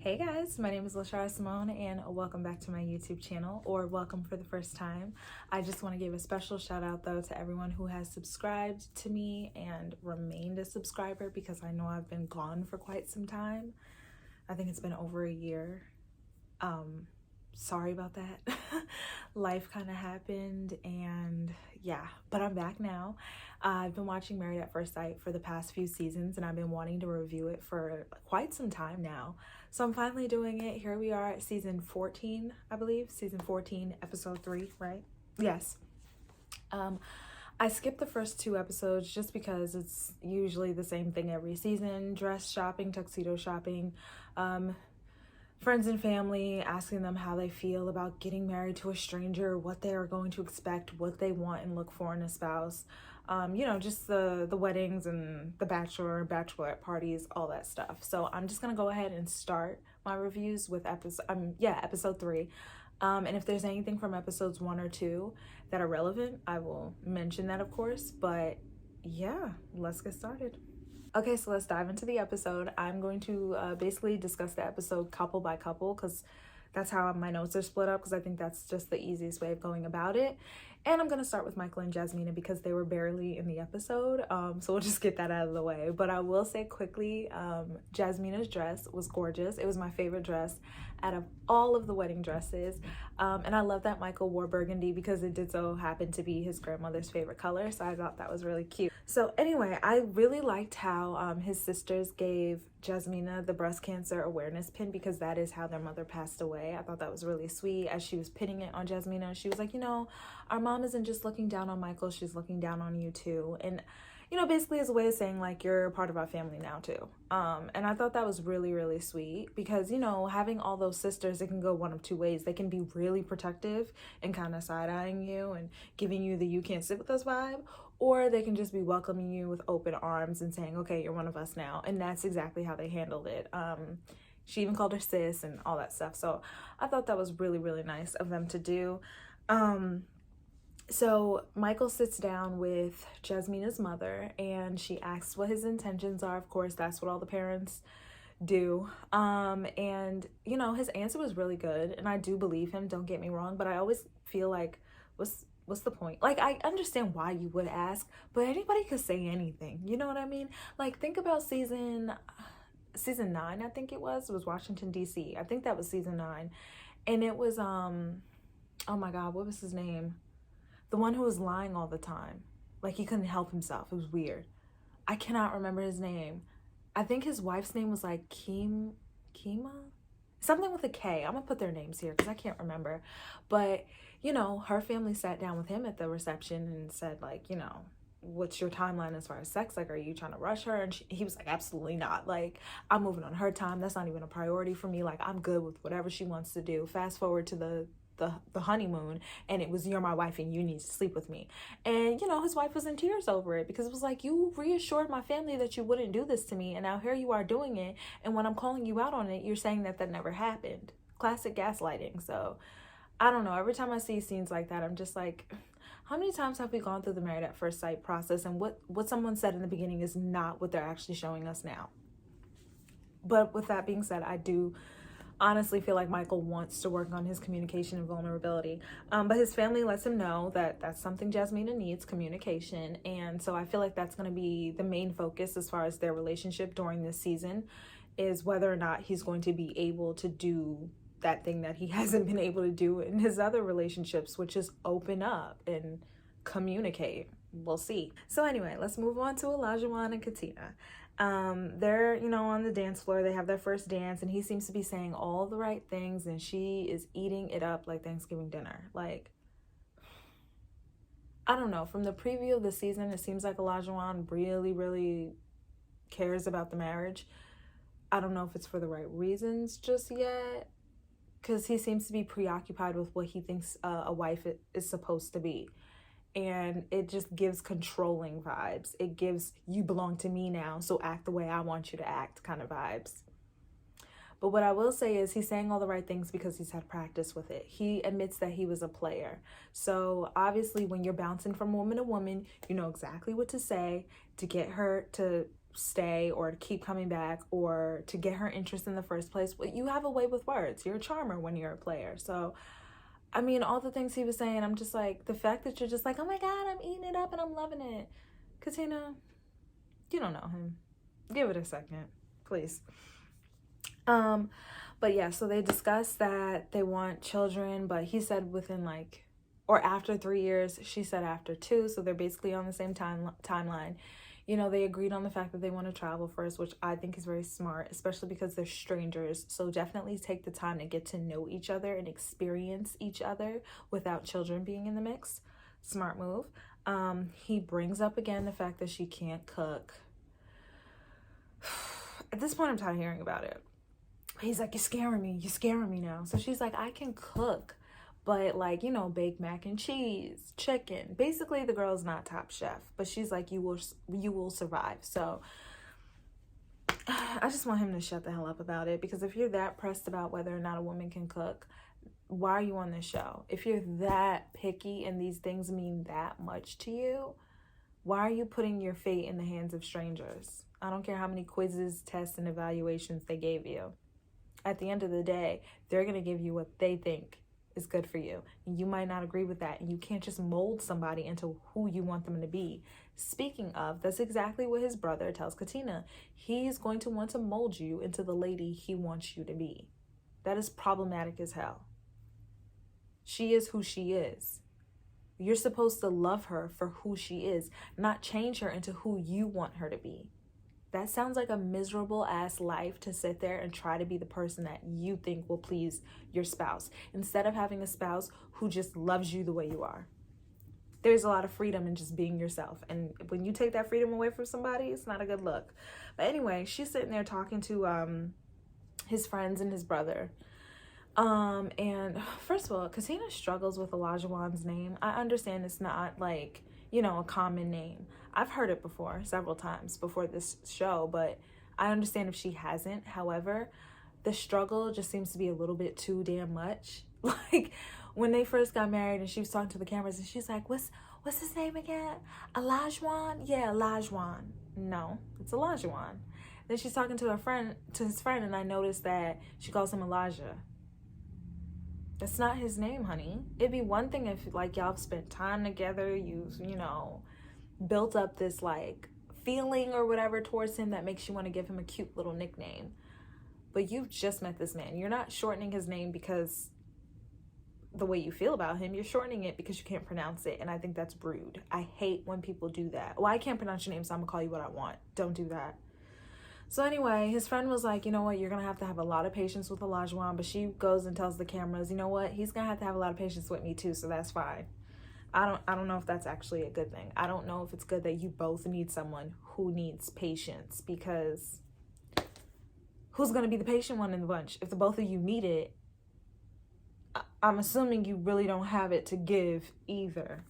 Hey guys, my name is LaShara Simone and welcome back to my YouTube channel, or welcome for the first time. I just want to give a special shout out though to everyone who has subscribed to me and remained a subscriber, because I know I've been gone for quite some time. I think it's been over a year. Sorry about that. Life kind of happened and yeah, but I'm back now. I've been watching Married at First Sight for the past few seasons and I've been wanting to review it for quite some time now. So I'm finally doing it. Here we are at season 14, I believe. Season 14, episode 3, right? Yes. I skipped the first 2 episodes just because it's usually the same thing every season. Dress shopping, tuxedo shopping, friends and family, asking them how they feel about getting married to a stranger, what they are going to expect, what they want and look for in a spouse. Just the weddings and the bachelor and bachelorette parties, all that stuff. So I'm just gonna go ahead and start my reviews with episode 3. And if there's anything from episodes 1 or 2 that are relevant, I will mention that, of course. But yeah, let's get started. Okay, so let's dive into the episode. I'm going to basically discuss the episode couple by couple, because that's how my notes are split up, because I think that's just the easiest way of going about it. And I'm going to start with Michael and Jasmina because they were barely in the episode, so we'll just get that out of the way. But I will say quickly, Jasmina's dress was gorgeous. It was my favorite dress out of all of the wedding dresses. And I love that Michael wore burgundy because it did so happen to be his grandmother's favorite color, so I thought that was really cute. So anyway, I really liked how his sisters gave Jasmina the breast cancer awareness pin, because that is how their mother passed away. I thought that was really sweet. As she was pinning it on Jasmina, she was like, our mom isn't just looking down on Michael, she's looking down on you too. And basically as a way of saying, like, you're part of our family now too. And I thought that was really, really sweet, because, having all those sisters, it can go one of two ways. They can be really protective and kind of side-eyeing you and giving you the "you can't sit with us" vibe, or they can just be welcoming you with open arms and saying, okay, you're one of us now. And that's exactly how they handled it. She even called her sis and all that stuff. So I thought that was really, really nice of them to do. So Michael sits down with Jasmina's mother and she asks what his intentions are. Of course, that's what all the parents do. And his answer was really good, and I do believe him, don't get me wrong, but I always feel like, what's the point? Like, I understand why you would ask, but anybody could say anything, you know what I mean? Like, think about season 9, I think it was Washington DC. I think that was season 9, and it was oh my god, what was his name? The one who was lying all the time. Like, he couldn't help himself. It was weird. I cannot remember his name. I think his wife's name was like Kima? Something with a K. I'm gonna put their names here because I can't remember. But, her family sat down with him at the reception and said, like, what's your timeline as far as sex? Like, are you trying to rush her? And he was like, absolutely not. Like, I'm moving on her time. That's not even a priority for me. Like, I'm good with whatever she wants to do. Fast forward to the honeymoon, and it was, you're my wife and you need to sleep with me. And his wife was in tears over it, because it was like, you reassured my family that you wouldn't do this to me, and now here you are doing it, and when I'm calling you out on it, you're saying that never happened. Classic gaslighting. So I don't know, every time I see scenes like that, I'm just like, how many times have we gone through the Married at First Sight process, and what someone said in the beginning is not what they're actually showing us now? But with that being said, I do honestly feel like Michael wants to work on his communication and vulnerability, but his family lets him know that that's something Jasmina needs, communication. And so I feel like that's going to be the main focus as far as their relationship during this season, is whether or not he's going to be able to do that thing that he hasn't been able to do in his other relationships, which is open up and communicate. We'll see. So anyway, let's move on to Olajuwon and Katina. They're on the dance floor. They have their first dance, and he seems to be saying all the right things, and she is eating it up like Thanksgiving dinner. Like, I don't know, from the preview of the season, it seems like Olajuwon really, really cares about the marriage. I don't know if it's for the right reasons just yet, because he seems to be preoccupied with what he thinks a wife is supposed to be. And it just gives controlling vibes. It gives, you belong to me now, so act the way I want you to act kind of vibes. But what I will say is he's saying all the right things because he's had practice with it. He admits that he was a player. So obviously when you're bouncing from woman to woman, you know exactly what to say to get her to stay or to keep coming back or to get her interest in the first place. Well, you have a way with words. You're a charmer when you're a player. So, I mean, all the things he was saying, I'm just like, the fact that you're just like, oh my God, I'm eating it up and I'm loving it. Katina, you don't know him. Give it a second, please. But yeah, so they discussed that they want children, but he said within like, or after 3 years, she said after 2. So they're basically on the same timeline. You know, they agreed on the fact that they want to travel first, which I think is very smart, especially because they're strangers. So definitely take the time to get to know each other and experience each other without children being in the mix. Smart move. He brings up again the fact that she can't cook. At this point, I'm tired of hearing about it. He's like, you're scaring me now. So she's like, I can cook, but like, you know, bake mac and cheese, chicken. Basically, the girl's not top chef, but she's like, you will survive. So I just want him to shut the hell up about it, because if you're that pressed about whether or not a woman can cook, why are you on this show? If you're that picky and these things mean that much to you, why are you putting your fate in the hands of strangers? I don't care how many quizzes, tests, and evaluations they gave you. At the end of the day, they're going to give you what they think is good for you. And you might not agree with that. And you can't just mold somebody into who you want them to be. Speaking of, that's exactly what his brother tells Katina. He's going to want to mold you into the lady he wants you to be. That is problematic as hell. She is who she is. You're supposed to love her for who she is, not change her into who you want her to be. That sounds like a miserable ass life, to sit there and try to be the person that you think will please your spouse, instead of having a spouse who just loves you the way you are. There's a lot of freedom in just being yourself. And when you take that freedom away from somebody, it's not a good look. But anyway, she's sitting there talking to his friends and his brother. And first of all, Katina struggles with Olajuwon's name. I understand it's not like, you know, a common name. I've heard it before, several times before this show, but I understand if she hasn't. However, the struggle just seems to be a little bit too damn much. Like, when they first got married and she was talking to the cameras and she's like, what's his name again? Olajuwon? Yeah, Olajuwon. No, it's Olajuwon. Then she's talking to his friend, and I noticed that she calls him Elijah. That's not his name, honey. It'd be one thing if, like, y'all have spent time together, you know, built up this, like, feeling or whatever towards him that makes you want to give him a cute little nickname. But you've just met this man. You're not shortening his name because the way you feel about him. You're shortening it because you can't pronounce it, and I think that's rude. I hate when people do that. Well, I can't pronounce your name, so I'm gonna call you what I want. Don't do that. So anyway, his friend was like, you know what, you're going to have a lot of patience with Olajuwon. But she goes and tells the cameras, you know what, he's going to have a lot of patience with me too, so that's fine. I don't know if that's actually a good thing. I don't know if it's good that you both need someone who needs patience, because who's going to be the patient one in the bunch? If the both of you need it, I'm assuming you really don't have it to give either.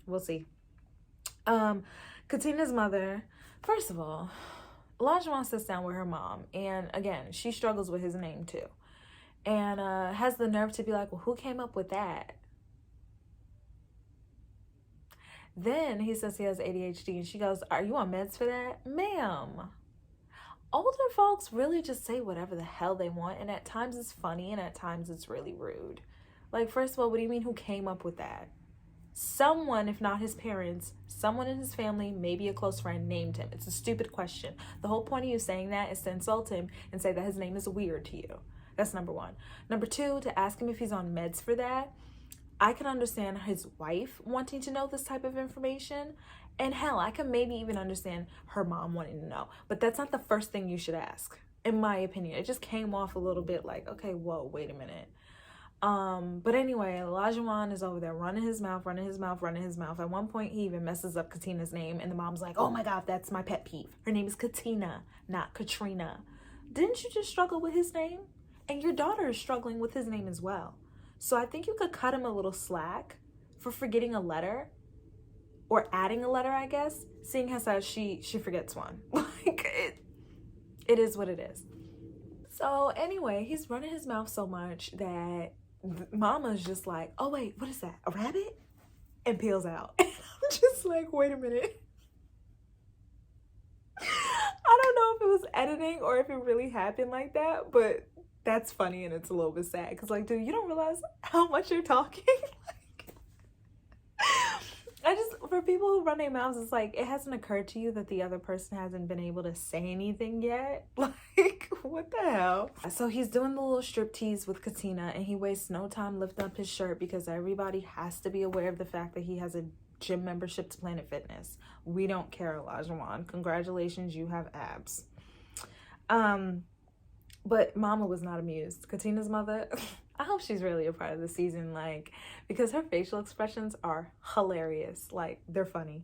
We'll see. Katina's mother, first of all, Olajuwon sits down with her mom, and again, she struggles with his name too, and has the nerve to be like, well, who came up with that? Then he says he has ADHD, and she goes, are you on meds for that? Ma'am, older folks really just say whatever the hell they want, and at times it's funny, and at times it's really rude. Like, first of all, what do you mean who came up with that? Someone, if not his parents, someone in his family, maybe a close friend, named him. It's a stupid question. The whole point of you saying that is to insult him and say that his name is weird to you. That's number one. Number two, to ask him if he's on meds for that. I can understand his wife wanting to know this type of information. And hell, I can maybe even understand her mom wanting to know. But that's not the first thing you should ask, in my opinion. It just came off a little bit like, okay, whoa, wait a minute. But anyway, Olajuwon is over there running his mouth. At one point, he even messes up Katina's name, and the mom's like, oh my God, that's my pet peeve. Her name is Katina, not Katrina. Didn't you just struggle with his name? And your daughter is struggling with his name as well. So I think you could cut him a little slack for forgetting a letter, or adding a letter, I guess, seeing as how she forgets one. Like, it is what it is. So anyway, he's running his mouth so much that Mama's just like, oh wait, what is that, a rabbit? And peels out. And I'm just like, wait a minute. if it was editing or if it really happened like that, but that's funny and it's a little bit sad because, like, dude, you don't realize how much you're talking. For people who run their mouths, it's like, it hasn't occurred to you that the other person hasn't been able to say anything yet. Like, what the hell? So he's doing the little striptease with Katina, and he wastes no time lifting up his shirt because everybody has to be aware of the fact that he has a gym membership to Planet Fitness. We don't care, Olajuwon. Congratulations, you have abs. But Mama was not amused. Katina's mother, I hope she's really a part of the season, like, because her facial expressions are hilarious. Like, they're funny.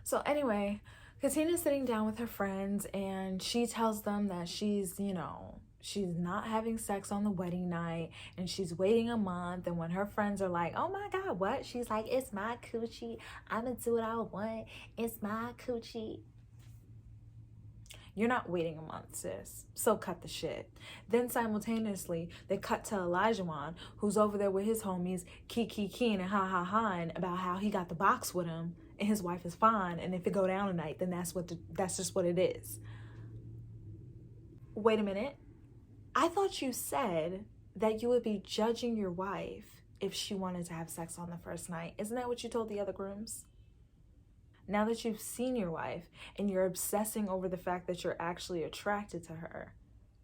So anyway, Katina's sitting down with her friends and she tells them that she's, you know, she's not having sex on the wedding night and she's waiting a month. And when her friends are like, oh my God, what? She's like, it's my coochie. I'm gonna do what I want. It's my coochie. You're not waiting a month, sis. So cut the shit. Then simultaneously, they cut to Olajuwon, who's over there with his homies, kikiing and ha-ha-haing about how he got the box with him and his wife is fine. And if it go down tonight, then that's just what it is. Wait a minute. I thought you said that you would be judging your wife if she wanted to have sex on the first night. Isn't that what you told the other grooms? Now that you've seen your wife and you're obsessing over the fact that you're actually attracted to her,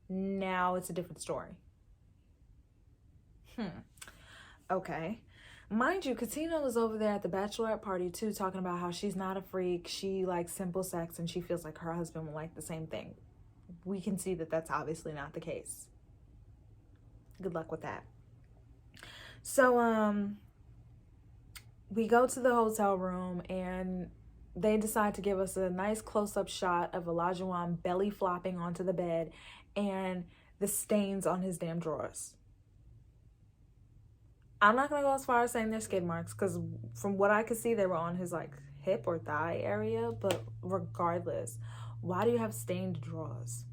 now it's a different story. Okay. Mind you, Katina was over there at the bachelorette party too, talking about how she's not a freak, she likes simple sex, and she feels like her husband will like the same thing. We can see that that's obviously not the case. Good luck with that. So, we go to the hotel room and they decide to give us a nice close-up shot of Olajuwon belly flopping onto the bed and the stains on his damn drawers. I'm not going to go as far as saying they're skid marks because from what I could see, they were on his, like, hip or thigh area. But regardless, why do you have stained drawers?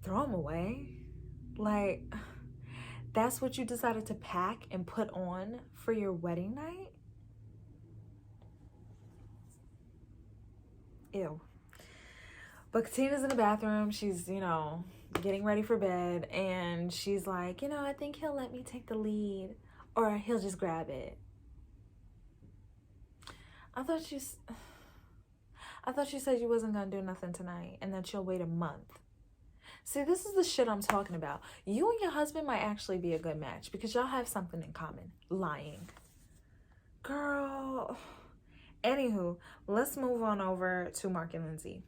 Throw them away. Like, that's what you decided to pack and put on for your wedding night? Ew. But Katina's in the bathroom. She's, you know, getting ready for bed. And she's like, you know, I think he'll let me take the lead. Or he'll just grab it. I thought she said you wasn't going to do nothing tonight. And that you'll wait a month. See, this is the shit I'm talking about. You and your husband might actually be a good match. Because y'all have something in common. Lying. Girl. Anywho, let's move on over to Mark and Lindsay.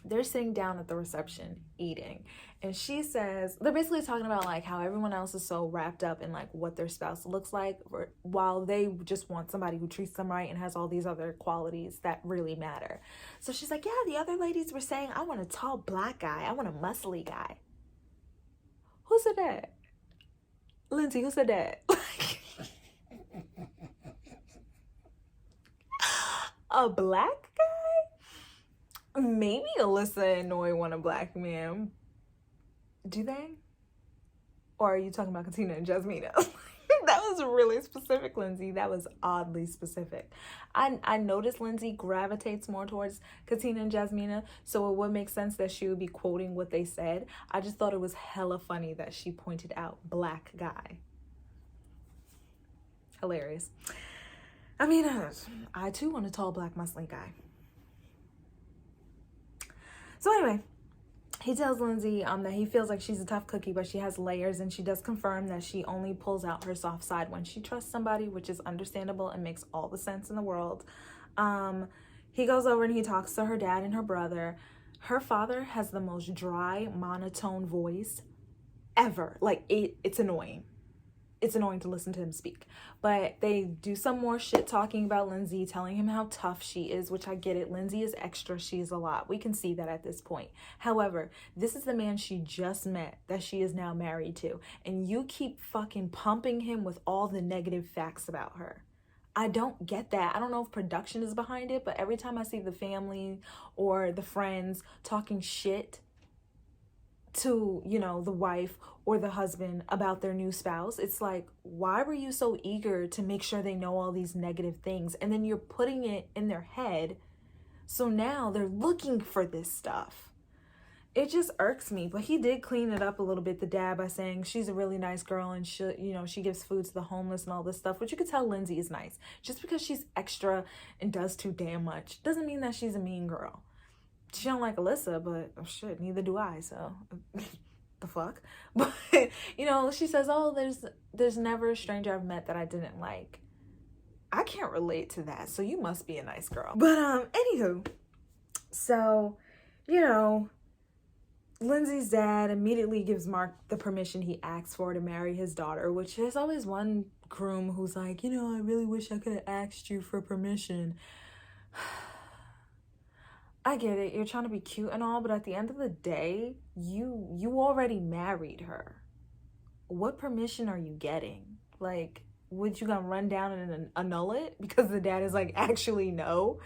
They're sitting down at the reception eating. And she says, they're basically talking about like how everyone else is so wrapped up in like what their spouse looks like, while they just want somebody who treats them right and has all these other qualities that really matter. So she's like, yeah, the other ladies were saying, I want a tall black guy. I want a muscly guy. Who said that? Lindsay, who said that? A black guy? Maybe Alyssa and Noi want a black man. Do they? Or are you talking about Katina and Jasmina? That was really specific, Lindsay. That was oddly specific. I noticed Lindsay gravitates more towards Katina and Jasmina, so it would make sense that she would be quoting what they said. I just thought it was hella funny that she pointed out black guy. Hilarious. I mean, I too want a tall, black, muscly guy. So anyway, he tells Lindsay that he feels like she's a tough cookie, but she has layers, and she does confirm that she only pulls out her soft side when she trusts somebody, which is understandable and makes all the sense in the world. He goes over and he talks to her dad and her brother. Her father has the most dry, monotone voice ever. Like, it's annoying. It's annoying to listen to him speak. But they do some more shit talking about Lindsay, telling him how tough she is, which I get it. Lindsay is extra. She's a lot. We can see that at this point. However, this is the man she just met that she is now married to. And you keep fucking pumping him with all the negative facts about her. I don't get that. I don't know if production is behind it, but every time I see the family or the friends talking shit to, you know, the wife or the husband about their new spouse, it's like, why were you so eager to make sure they know all these negative things? And then you're putting it in their head. So now they're looking for this stuff. it just irks me. But he did clean it up a little bit, the dad, by saying she's a really nice girl and she, you know, she gives food to the homeless and all this stuff, which you could tell Lindsay is nice. Just because she's extra and does too damn much doesn't mean that she's a mean girl. She don't like Alyssa, but oh shit, neither do I, so the fuck. But you know, she says, oh, there's never a stranger I've met that I didn't like. I can't relate to that, so you must be a nice girl. But anywho, so, you know, Lindsay's dad immediately gives Mark the permission he asks for to marry his daughter, which there's always one groom who's like, you know, I really wish I could have asked you for permission. I get it, you're trying to be cute and all, but at the end of the day, you already married her. What permission are you getting? Like, would you gonna run down and annul it because the dad is like, actually no?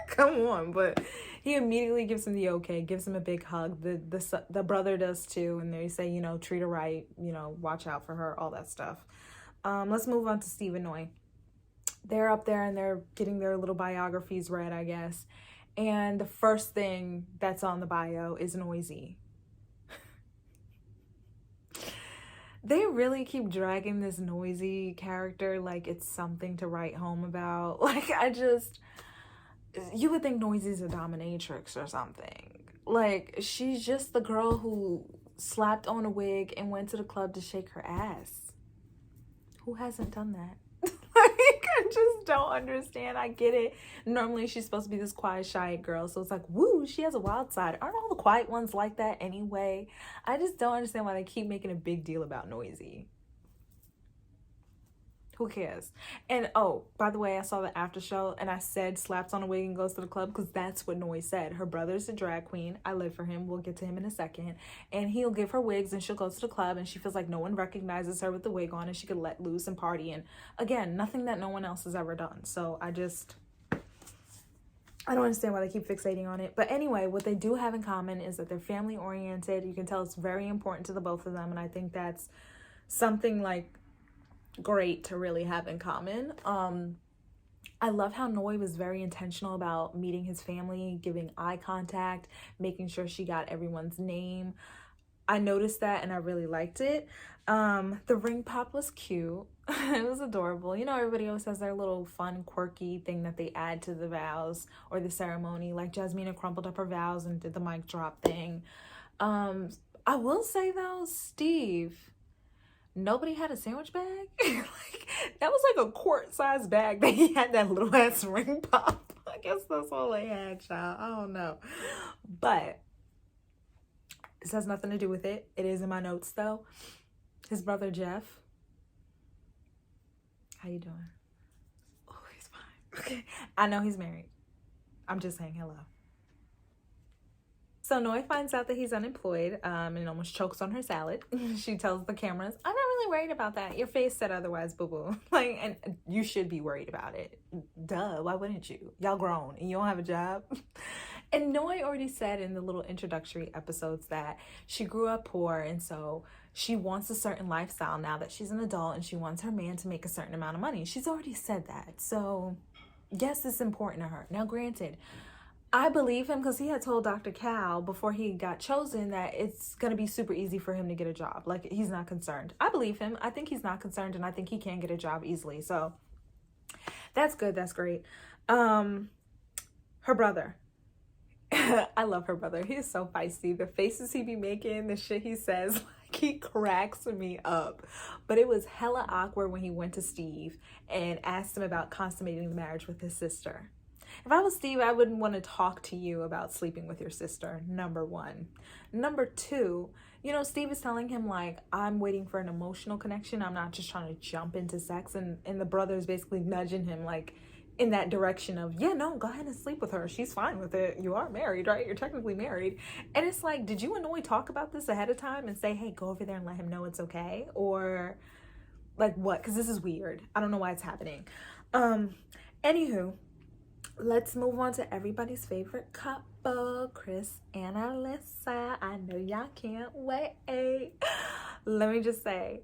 Come on. But he immediately gives him the okay, gives him a big hug. The brother does too, and they say, you know, treat her right, you know, watch out for her, all that stuff. Let's move on to Steve and Noi. They're up there and they're getting their little biographies read, I guess. And the first thing that's on the bio is Noisy. They really keep dragging this Noisy character like it's something to write home about. Like, you would think Noisy's a dominatrix or something. Like, she's just the girl who slapped on a wig and went to the club to shake her ass. Who hasn't done that? Like, I just don't understand. I get it. Normally, she's supposed to be this quiet, shy girl. So it's like, woo, she has a wild side. Aren't all the quiet ones like that anyway? I just don't understand why they keep making a big deal about Noisy. Who cares? And, oh, by the way, I saw the after show and I said slaps on a wig and goes to the club because that's what Noi said. Her brother's a drag queen. I live for him. We'll get to him in a second. And he'll give her wigs and she'll go to the club and she feels like no one recognizes her with the wig on and she could let loose and party. And again, nothing that no one else has ever done. So I don't understand why they keep fixating on it. But anyway, what they do have in common is that they're family oriented. You can tell it's very important to the both of them. And I think that's something like great to really have in common. I love how Noi was very intentional about meeting his family, giving eye contact, making sure she got everyone's name. I noticed that and I really liked it. The ring pop was cute. It was adorable. You know, everybody always has their little fun, quirky thing that they add to the vows or the ceremony. Like Jasmina crumpled up her vows and did the mic drop thing. I will say though, Steve, nobody had a sandwich bag. Like, that was like a quart-sized bag that he had that little ass ring pop. I guess that's all they had, child. I don't know. But this has nothing to do with it. It is in my notes though. His brother Jeff. How you doing? Oh, he's fine. Okay. I know he's married. I'm just saying hello. So Noi finds out that he's unemployed and almost chokes on her salad. She tells the cameras, I'm not really worried about that. Your face said otherwise, boo-boo. Like, and you should be worried about it. Duh, why wouldn't you? Y'all grown and you don't have a job. And Noi already said in the little introductory episodes that she grew up poor and so she wants a certain lifestyle now that she's an adult and she wants her man to make a certain amount of money. She's already said that. So yes, it's important to her. Now, granted, I believe him because he had told Dr. Cal before he got chosen that it's going to be super easy for him to get a job. Like, he's not concerned. I believe him. I think he's not concerned and I think he can get a job easily. So that's good. That's great. Her brother. I love her brother. He is so feisty. The faces he be making, the shit he says, like, he cracks me up. But it was hella awkward when he went to Steve and asked him about consummating the marriage with his sister. If I was Steve, I wouldn't want to talk to you about sleeping with your sister, number one. Number two, you know, Steve is telling him, like, I'm waiting for an emotional connection. I'm not just trying to jump into sex. And the brother is basically nudging him, like, in that direction of, yeah, no, go ahead and sleep with her. She's fine with it. You are married, right? You're technically married. And it's like, did you and Noi talk about this ahead of time and say, hey, go over there and let him know it's okay? Or, like, what? Because this is weird. I don't know why it's happening. Anywho, let's move on to everybody's favorite couple, Chris and Alyssa. I know y'all can't wait. Let me just say,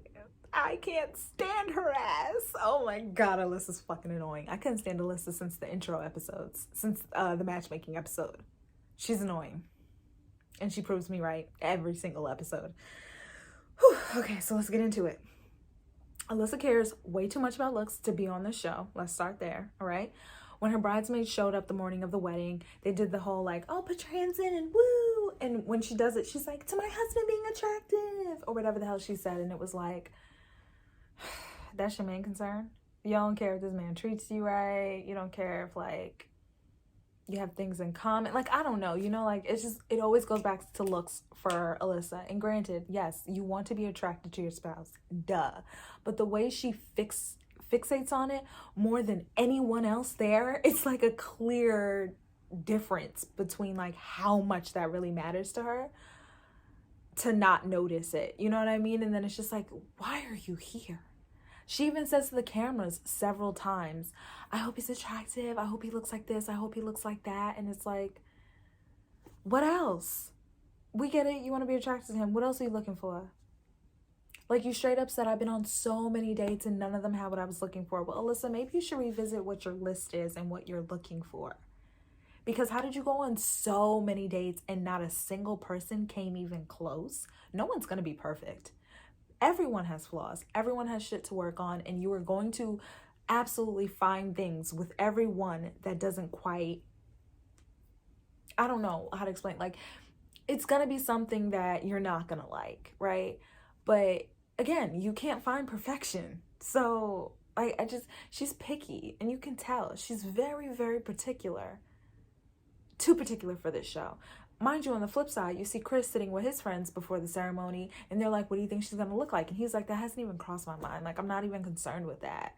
I can't stand her ass. Oh my God, Alyssa's fucking annoying. I couldn't stand Alyssa since the intro episodes, since the matchmaking episode. She's annoying. And she proves me right every single episode. Whew. Okay, so let's get into it. Alyssa cares way too much about looks to be on the show. Let's start there, all right? When her bridesmaids showed up the morning of the wedding, they did the whole like, oh, put your hands in and woo. And when she does it, she's like, to my husband being attractive, or whatever the hell she said. And it was like, that's your main concern? You don't care if this man treats you right. You don't care if like you have things in common. Like, I don't know, you know, like it's just, it always goes back to looks for Alyssa. And granted, yes, you want to be attracted to your spouse, duh. But the way she fixates on it more than anyone else there, it's like a clear difference between like how much that really matters to her to not notice it. You know what I mean? And then it's just like, why are you here? She even says to the cameras several times, I hope he's attractive. I hope he looks like this. I hope he looks like that. And it's like, what else? We get it. You want to be attracted to him. What else are you looking for? Like, you straight up said, I've been on so many dates and none of them have what I was looking for. Well, Alyssa, maybe you should revisit what your list is and what you're looking for. Because how did you go on so many dates and not a single person came even close? No one's going to be perfect. Everyone has flaws. Everyone has shit to work on. And you are going to absolutely find things with everyone that doesn't quite, I don't know how to explain. Like, it's going to be something that you're not going to like, right? But again, you can't find perfection. So she's picky and you can tell she's very, very particular. Too particular for this show. Mind you, on the flip side, you see Chris sitting with his friends before the ceremony and they're like, what do you think she's going to look like? And he's like, that hasn't even crossed my mind. Like, I'm not even concerned with that.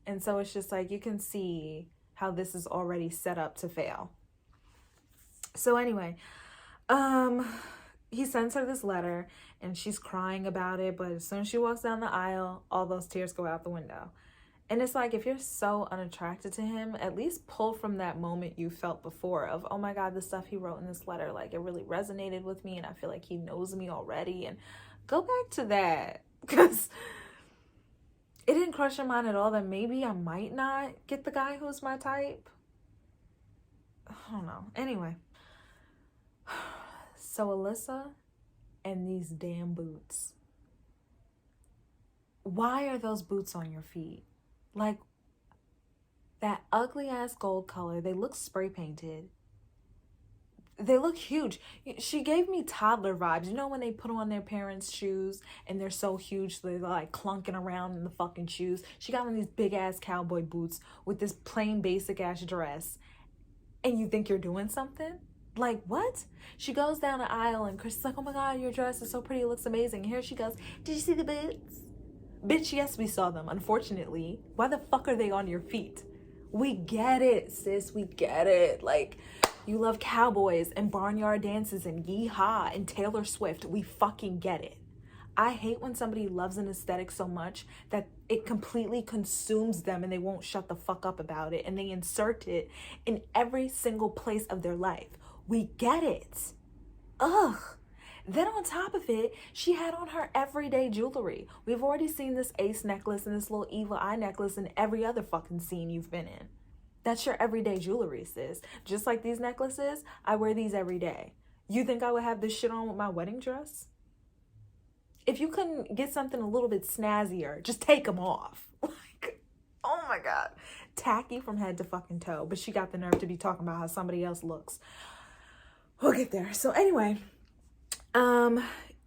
And so it's just like, you can see how this is already set up to fail. So anyway, he sends her this letter and she's crying about it. But as soon as she walks down the aisle, all those tears go out the window. And it's like, if you're so unattracted to him, at least pull from that moment you felt before of, oh my God, the stuff he wrote in this letter, like it really resonated with me and I feel like he knows me already. And go back to that, because it didn't crush your mind at all that maybe I might not get the guy who's my type. I don't know. Anyway. So Alyssa and these damn boots. Why are those boots on your feet? Like, that ugly ass gold color. They look spray painted. They look huge. She gave me toddler vibes. You know when they put on their parents' shoes and they're so huge, they're like clunking around in the fucking shoes. She got on these big ass cowboy boots with this plain basic ass dress. And you think you're doing something? Like, what? She goes down the aisle and Chris is like, oh my God, your dress is so pretty. It looks amazing. And here she goes, did you see the boots? Bitch, yes, we saw them. Unfortunately, why the fuck are they on your feet? We get it, sis. We get it. Like, you love cowboys and barnyard dances and Yeehaw and Taylor Swift. We fucking get it. I hate when somebody loves an aesthetic so much that it completely consumes them and they won't shut the fuck up about it. And they insert it in every single place of their life. We get it. Ugh. Then on top of it, she had on her everyday jewelry. We've already seen this ace necklace and this little evil eye necklace in every other fucking scene you've been in. That's your everyday jewelry, sis. Just like these necklaces, I wear these every day. You think I would have this shit on with my wedding dress? If you couldn't get something a little bit snazzier, just take them off. Like, oh my God. Tacky from head to fucking toe. But she got the nerve to be talking about how somebody else looks. We'll get there. So anyway,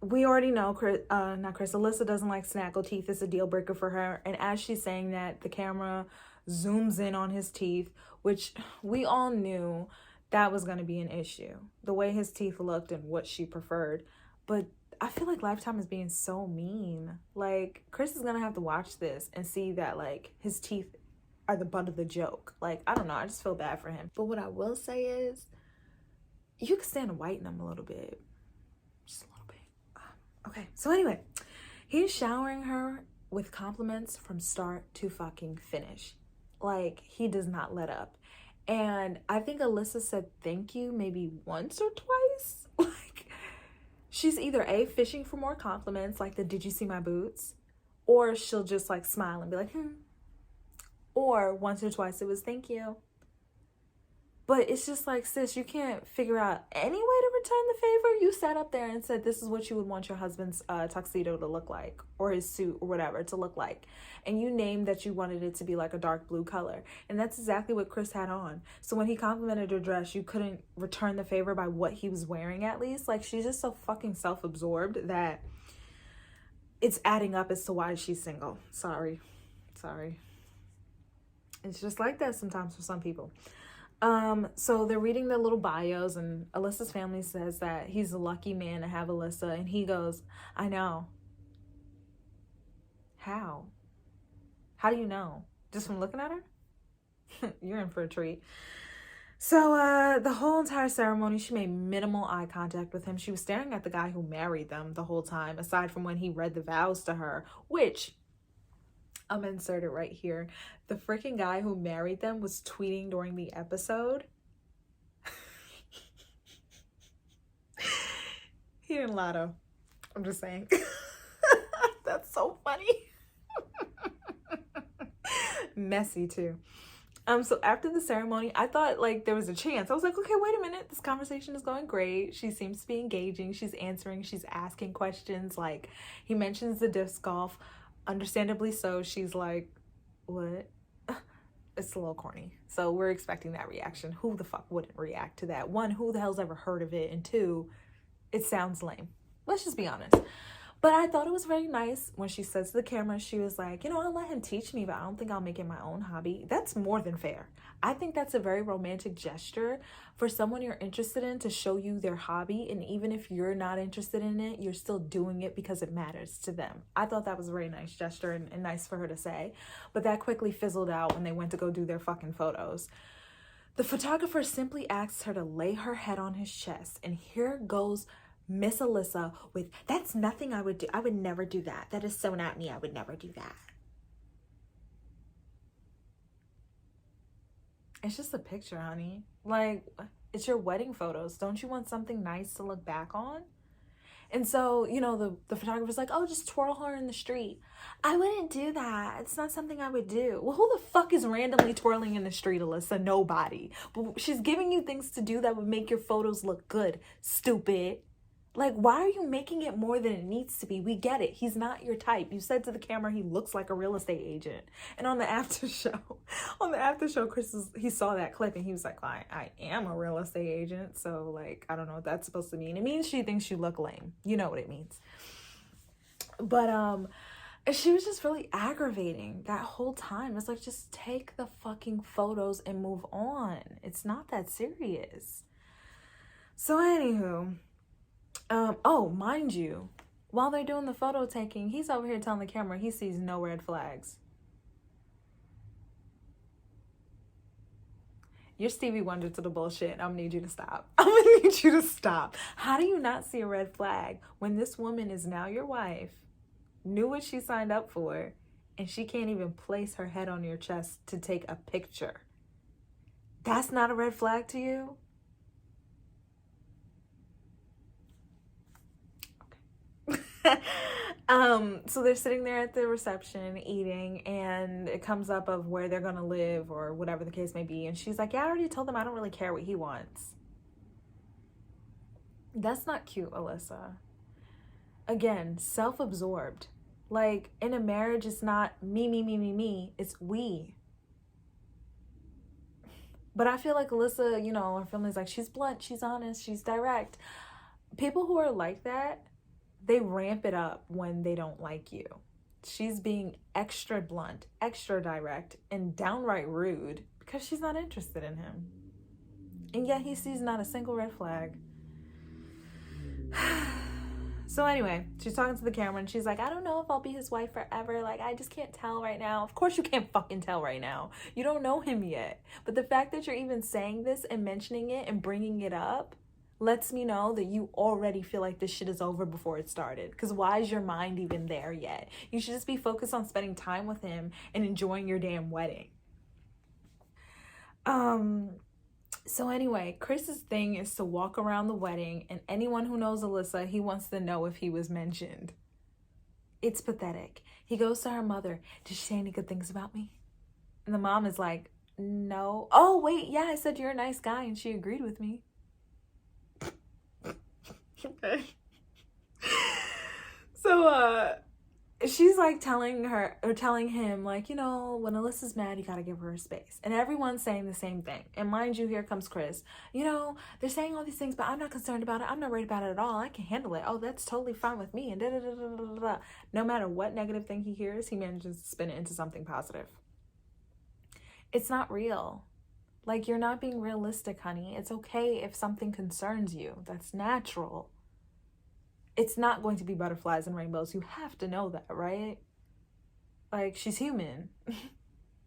we already know Alyssa doesn't like snaggle teeth. It's a deal breaker for her. And as she's saying that, the camera zooms in on his teeth, which we all knew that was going to be an issue. The way his teeth looked and what she preferred. But I feel like Lifetime is being so mean. Like, Chris is going to have to watch this and see that, like, his teeth are the butt of the joke. Like, I don't know. I just feel bad for him. But what I will say is, you can stand to whiten them a little bit. Just a little bit. Okay, so anyway, he's showering her with compliments from start to fucking finish. Like, he does not let up. And I think Alyssa said thank you maybe once or twice. Like, she's either A, fishing for more compliments, like the did you see my boots? Or she'll just like smile and be like, Or once or twice it was thank you. But it's just like, sis, you can't figure out any way to return the favor. You sat up there and said this is what you would want your husband's tuxedo to look like, or his suit or whatever to look like. And you named that you wanted it to be like a dark blue color. And that's exactly what Chris had on. So when he complimented her dress, you couldn't return the favor by what he was wearing at least. Like, she's just so fucking self-absorbed that it's adding up as to why she's single. Sorry. It's just like that sometimes for some people. So they're reading their little bios, and Alyssa's family says that he's a lucky man to have Alyssa, and he goes, I know. How do you know? Just from looking at her? You're in for a treat. So the whole entire ceremony, she made minimal eye contact with him. She was staring at the guy who married them the whole time, aside from when he read the vows to her, which I'm inserted right here. The freaking guy who married them was tweeting during the episode. He didn't lotto. I'm just saying. That's so funny. Messy too. So after the ceremony, I thought like there was a chance. I was like, okay, wait a minute. This conversation is going great. She seems to be engaging. She's answering. She's asking questions. Like, he mentions the disc golf. Understandably so. She's like, what? It's a little corny. So we're expecting that reaction. Who the fuck wouldn't react to that? One, who the hell's ever heard of it? And two, it sounds lame. Let's just be honest. But I thought it was very nice when she says to the camera, she was like, you know, I'll let him teach me, but I don't think I'll make it my own hobby. That's more than fair. I think that's a very romantic gesture for someone you're interested in to show you their hobby. And even if you're not interested in it, you're still doing it because it matters to them. I thought that was a very nice gesture and nice for her to say. But that quickly fizzled out when they went to go do their fucking photos. The photographer simply asked her to lay her head on his chest. And here goes Miss Alyssa with, that's nothing I would do. I would never do that. That is so not me. I would never do that. It's just a picture, honey. Like, it's your wedding photos. Don't you want something nice to look back on? And so, you know, the photographer's like, oh, just twirl her in the street. I wouldn't do that. It's not something I would do. Well, who the fuck is randomly twirling in the street, Alyssa? Nobody. But she's giving you things to do that would make your photos look good. Stupid. Like, why are you making it more than it needs to be? We get it. He's not your type. You said to the camera he looks like a real estate agent. And on the after show, Chris, he saw that clip and he was like, I am a real estate agent. So, like, I don't know what that's supposed to mean. It means she thinks you look lame. You know what it means. But, she was just really aggravating that whole time. It's like, just take the fucking photos and move on. It's not that serious. So, anywho... oh, mind you, while they're doing the photo taking, he's over here telling the camera he sees no red flags. You're Stevie Wonder to the bullshit. I'm gonna need you to stop. I'm gonna need you to stop. How do you not see a red flag when this woman is now your wife, knew what she signed up for, and she can't even place her head on your chest to take a picture? That's not a red flag to you? So they're sitting there at the reception eating, and it comes up of where they're gonna live or whatever the case may be, and she's like, yeah, I already told him I don't really care what he wants. That's not cute, Alyssa. Again, self-absorbed. Like, in a marriage, it's not me, it's we. But I feel like Alyssa, you know, her family's like, she's blunt, she's honest, she's direct. People who are like that, they ramp it up when they don't like you. She's being extra blunt, extra direct, and downright rude because she's not interested in him. And yet he sees not a single red flag. So anyway, she's talking to the camera and she's like, I don't know if I'll be his wife forever. Like, I just can't tell right now. Of course you can't fucking tell right now. You don't know him yet. But the fact that you're even saying this and mentioning it and bringing it up lets me know that you already feel like this shit is over before it started. Because why is your mind even there yet? You should just be focused on spending time with him and enjoying your damn wedding. So anyway, Chris's thing is to walk around the wedding, and anyone who knows Alyssa, he wants to know if he was mentioned. It's pathetic. He goes to her mother. Did she say any good things about me? And the mom is like, No. Oh, wait. Yeah, I said you're a nice guy and she agreed with me. Okay. So, she's like telling him, like, you know, when Alyssa's mad, you gotta give her space. And everyone's saying the same thing. And mind you, here comes Chris. You know, they're saying all these things, but I'm not concerned about it. I'm not worried about it at all. I can handle it. Oh, that's totally fine with me. And da da da da da da. No matter what negative thing he hears, he manages to spin it into something positive. It's not real. Like, you're not being realistic, honey. It's okay if something concerns you. That's natural. It's not going to be butterflies and rainbows. You have to know that, right? Like, she's human.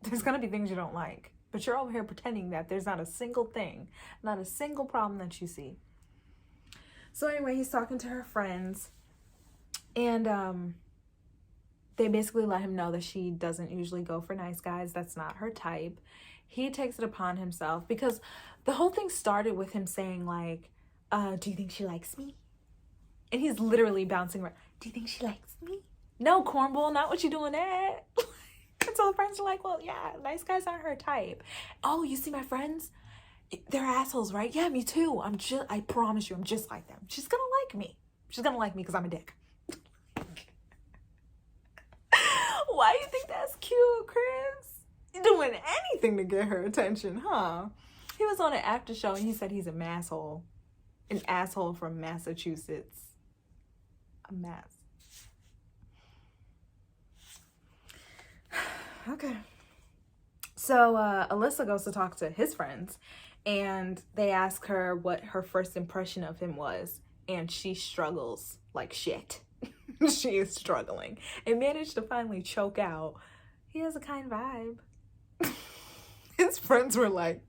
There's going to be things you don't like. But you're over here pretending that there's not a single thing, not a single problem that you see. So anyway, he's talking to her friends. And they basically let him know that she doesn't usually go for nice guys. That's not her type. He takes it upon himself because the whole thing started with him saying, like, do you think she likes me? And he's literally bouncing around. Do you think she likes me? No, cornball, not what you doing that. And so the friends are like, well, yeah, nice guys aren't her type. Oh, you see my friends? They're assholes, right? Yeah, me too. I promise you, I'm just like them. She's gonna like me. She's gonna like me because I'm a dick. Why do you think that's cute, Chris? You're doing anything to get her attention, huh? He was on an after show and he said he's a masshole. An asshole from Massachusetts. A mess. Okay. So Alyssa goes to talk to his friends and they ask her what her first impression of him was, and she struggles like shit. She is struggling and managed to finally choke out, he has a kind vibe. His friends were like,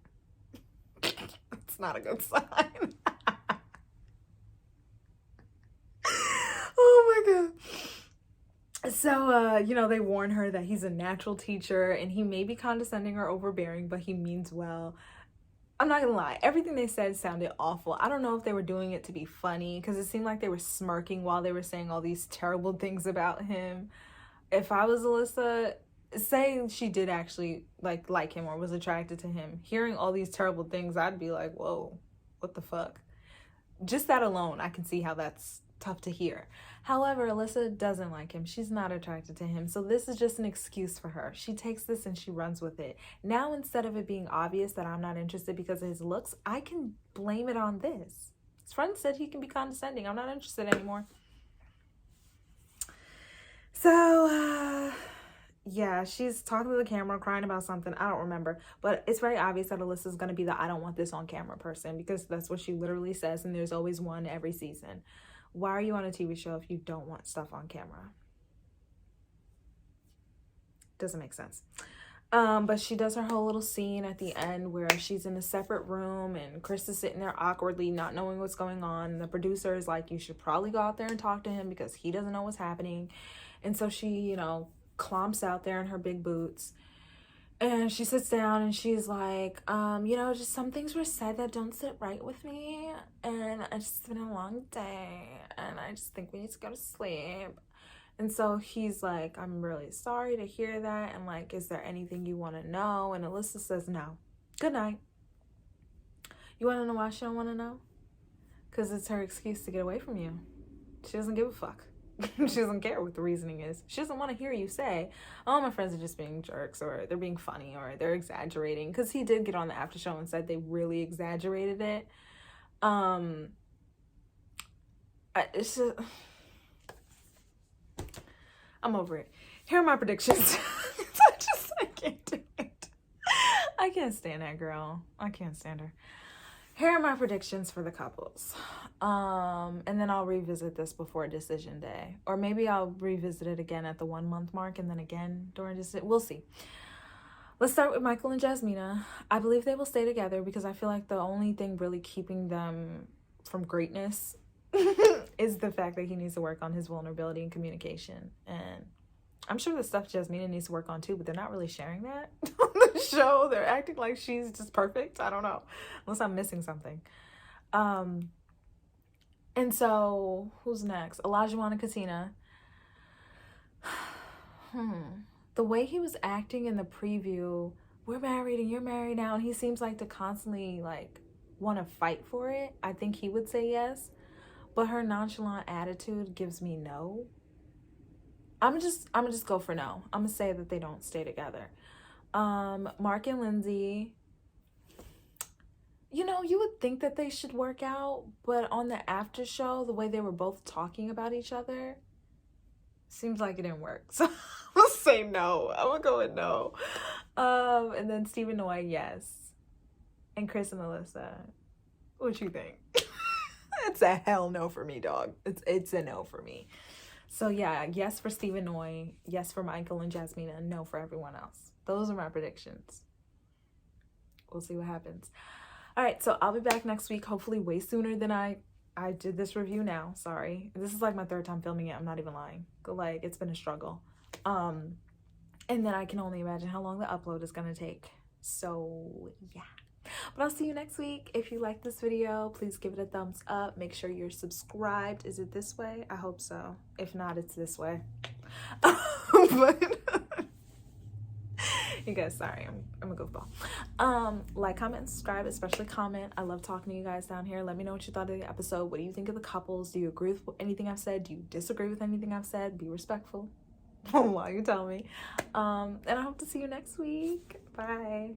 it's not a good sign. Oh my god. So, you know, they warn her that he's a natural teacher and he may be condescending or overbearing, but he means well. I'm not gonna lie, everything they said sounded awful. I don't know if they were doing it to be funny because it seemed like they were smirking while they were saying all these terrible things about him. If I was Alyssa, say she did actually like him or was attracted to him, hearing all these terrible things, I'd be like, whoa, what the fuck? Just that alone, I can see how that's tough to hear. However, Alyssa doesn't like him. She's not attracted to him. So this is just an excuse for her. She takes this and she runs with it. Now, instead of it being obvious that I'm not interested because of his looks, I can blame it on this. His friend said he can be condescending. I'm not interested anymore. So, yeah, she's talking to the camera, crying about something. I don't remember. But it's very obvious that Alyssa's going to be the I don't want this on camera person because that's what she literally says. And there's always one every season. Why are you on a TV show if you don't want stuff on camera? Doesn't make sense. But she does her whole little scene at the end where she's in a separate room and Chris is sitting there awkwardly, not knowing what's going on. And the producer is like, you should probably go out there and talk to him because he doesn't know what's happening. And so she, you know, clomps out there in her big boots. And she sits down and she's like, you know, just some things were said that don't sit right with me. And it's been a long day. And I just think we need to go to sleep. And so he's like, I'm really sorry to hear that. And like, is there anything you want to know? And Alyssa says, no. Good night. You want to know why she don't want to know? Because it's her excuse to get away from you. She doesn't give a fuck. She doesn't care what the reasoning is. She doesn't want to hear you say, oh, my friends are just being jerks or they're being funny or they're exaggerating. Because he did get on the after show and said they really exaggerated it. It's just, I'm over it. Here are my predictions. I can't do it. I can't stand that girl. I can't stand her. Here are my predictions for the couples. And then I'll revisit this before decision day. Or maybe I'll revisit it again at the 1 month mark and then again during decision. We'll see. Let's start with Michael and Jasmina. I believe they will stay together because I feel like the only thing really keeping them from greatness is the fact that he needs to work on his vulnerability and communication. And I'm sure the stuff Jasmina needs to work on too, but they're not really sharing that on the show. They're acting like she's just perfect. I don't know, unless I'm missing something. And so who's next? Olajuwon and Katina. The way he was acting in the preview we're married and you're married now, and he seems like to constantly like want to fight for it, I think he would say yes. But her nonchalant attitude gives me no. I'm gonna just go for no. I'm gonna say that they don't stay together. Mark and Lindsay, you know, you would think that they should work out, but on the after show, the way they were both talking about each other, seems like it didn't work. So I'm gonna say no. I'm gonna go with no. And then Steve and Noah, yes. And Chris and Alyssa, what you think? It's a hell no for me, dog. It's a no for me. So yeah, yes for Steve and Noy, yes for Michael and Jasmina, and no for everyone else. Those are my predictions. We'll see what happens. All right, so I'll be back next week, hopefully way sooner than I did this review now. Sorry. This is like my 3rd time filming it. I'm not even lying. Like, it's been a struggle. And then I can only imagine how long the upload is going to take. So, yeah. But I'll see you next week. If you like this video, please give it a thumbs up. Make sure you're subscribed. Is it this way? I hope so. If not, it's this way. But you guys, sorry, I'm a goofball. Like, comment, and subscribe, especially comment. I love talking to you guys down here. Let me know what you thought of the episode. What do you think of the couples? Do you agree with anything I've said? Do you disagree with anything I've said? Be respectful while you tell me. And I hope to see you next week. Bye.